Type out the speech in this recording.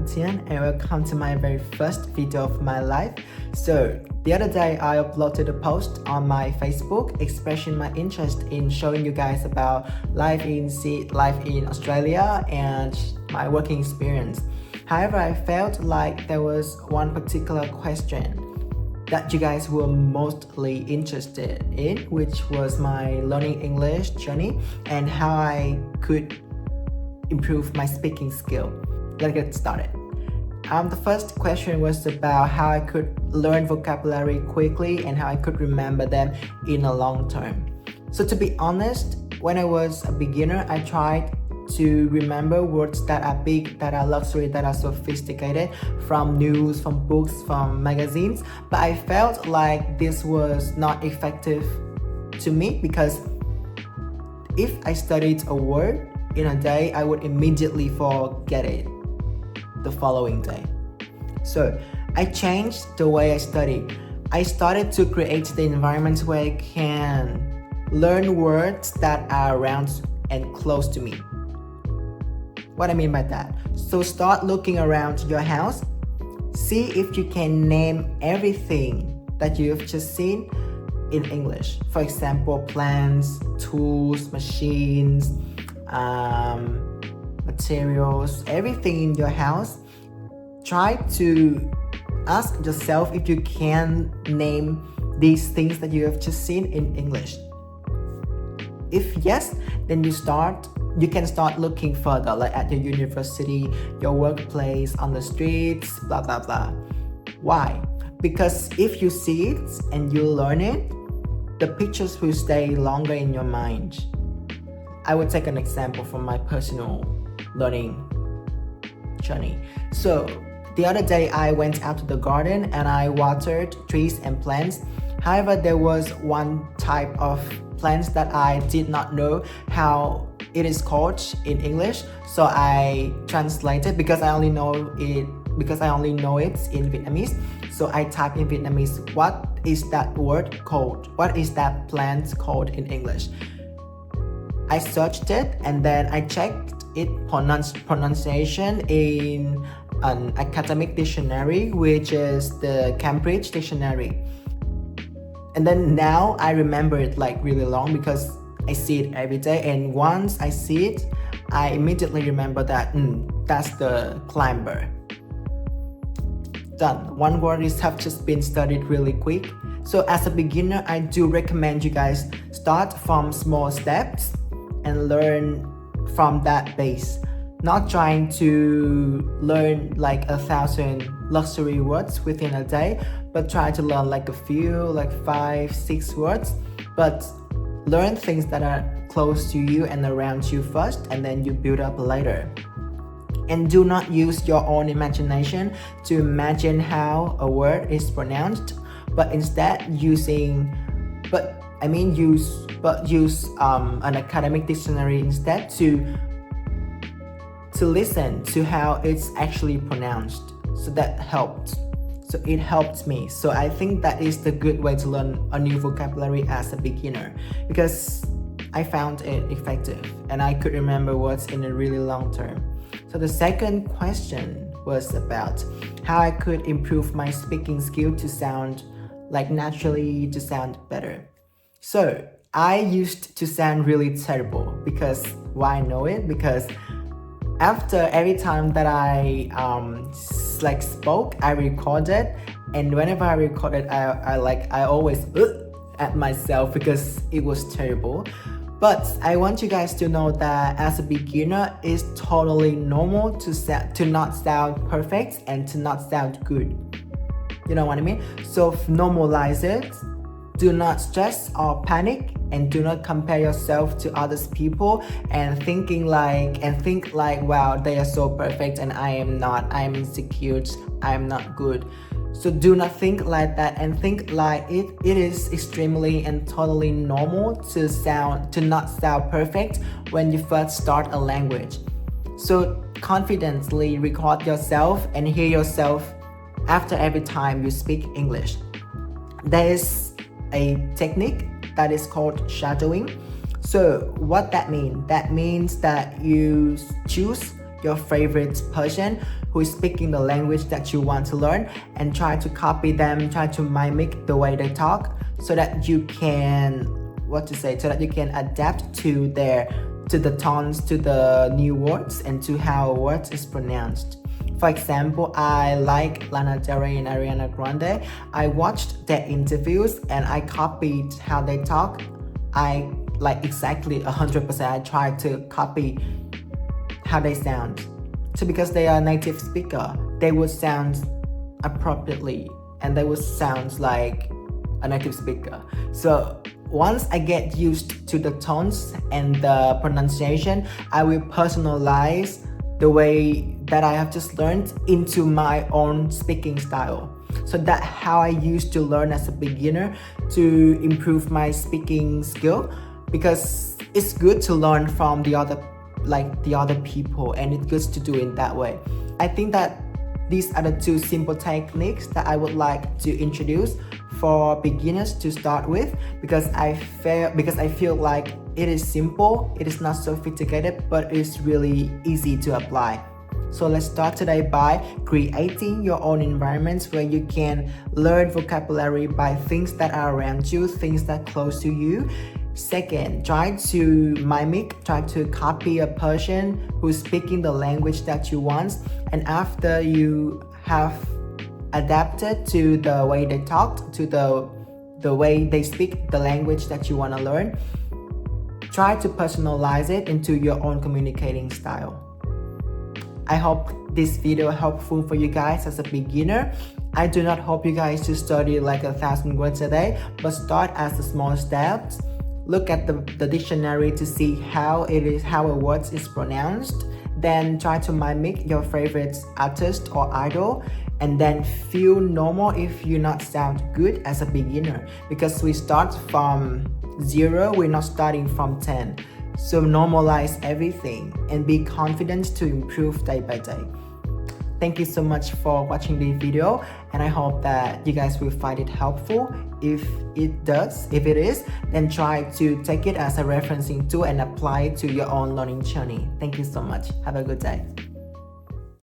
I'm Tien and welcome to my very first video of my life. So the other day I uploaded a post on my Facebook expressing my interest in showing you guys about life in Australia and my working experience. However, I felt like there was one particular question that you guys were mostly interested in, which was my learning English journey and how I could improve my speaking skill. Let's get started. The first question was about how I could learn vocabulary quickly and how I could remember them in a long term. So to be honest, when I was a beginner, I tried to remember words that are big, that are luxury, that are sophisticated from news, from books, from magazines. But I felt like this was not effective to me because if I studied a word in a day, I would immediately forget it the following day. So I changed the way I study. I started to create the environment where I can learn words that are around and close to me. What I mean by that? So start looking around your house. See if you can name everything that you've just seen in English. For example, plants, tools, machines, materials, everything in your house. Try to ask yourself if you can name these things that you have just seen in English. If yes, then you can start looking further, like at your university, your workplace, on the streets, blah blah blah. Why? Because if you see it and you learn it, the pictures will stay longer in your mind. I will take an example from my personal learning journey. So the other day I went out to the garden and I watered trees and plants. However, there was one type of plants that I did not know how it is called in English. So I translated because I only know it in Vietnamese. So I typed in Vietnamese, what is that word called? What is that plant called in English? I searched it and then I checked its pronunciation in an academic dictionary, which is the Cambridge Dictionary. And then now I remember it like really long because I see it every day, and once I see it, I immediately remember that that's the climber. Done. One word have just been studied really quick. So as a beginner, I do recommend you guys start from small steps and learn from that base. Not trying to learn like 1,000 luxury words within a day, but try to learn like a few, like 5-6 words. But learn things that are close to you and around you first, and then you build up later. And do not use your own imagination to imagine how a word is pronounced, but instead use an academic dictionary instead to listen to how it's actually pronounced. So it helped me. So I think that is the good way to learn a new vocabulary as a beginner, because I found it effective and I could remember words in a really long term. So the second question was about how I could improve my speaking skill to sound like naturally, to sound better. So I used to sound really terrible because why I know it? Because after every time that I spoke, I recorded, and whenever I recorded, I always at myself because it was terrible. But I want you guys to know that as a beginner, it's totally normal to not sound perfect and to not sound good. You know what I mean? So normalize it. Do not stress or panic, and do not compare yourself to others people and think like, wow, they are so perfect and I am not. I am insecure. I am not good. So do not think like that, and think like it is extremely and totally normal to not sound perfect when you first start a language. So confidently record yourself and hear yourself after every time you speak English. There is a technique that is called shadowing. So what that means? That means that you choose your favorite person who is speaking the language that you want to learn and try to copy them, try to mimic the way they talk so that you can, so that you can adapt to the tones, to the new words, and to how words is pronounced. For example, I like Lana Del Rey and Ariana Grande. I watched their interviews and I copied how they talk. I like exactly 100%. I tried to copy how they sound. So because they are native speaker, they would sound appropriately and they would sound like a native speaker. So once I get used to the tones and the pronunciation, I will personalize the way that I have just learned into my own speaking style. So that's how I used to learn as a beginner to improve my speaking skill, because it's good to learn from the other people, and it's good to do it that way. I think that these are the two simple techniques that I would like to introduce for beginners to start with, because I feel like it is simple, it is not sophisticated, but it's really easy to apply. So let's start today by creating your own environments where you can learn vocabulary by things that are around you, things that are close to you. Second, try to copy a person who's speaking the language that you want, and after you have adapted to the way they talk, to the way they speak the language that you want to learn, try to personalize it into your own communicating style. I hope this video helpful for you guys as a beginner. I do not hope you guys to study like 1,000 words a day, but start as a small steps. Look at the dictionary to see how a word is pronounced. Then try to mimic your favorite artist or idol, and then feel normal if you not sound good as a beginner, because we start from 0, we're not starting from 10. So normalize everything and be confident to improve day by day. Thank you so much for watching this video, and I hope that you guys will find it helpful. If it is, then try to take it as a referencing tool and apply it to your own learning journey. Thank you so much. Have a good day.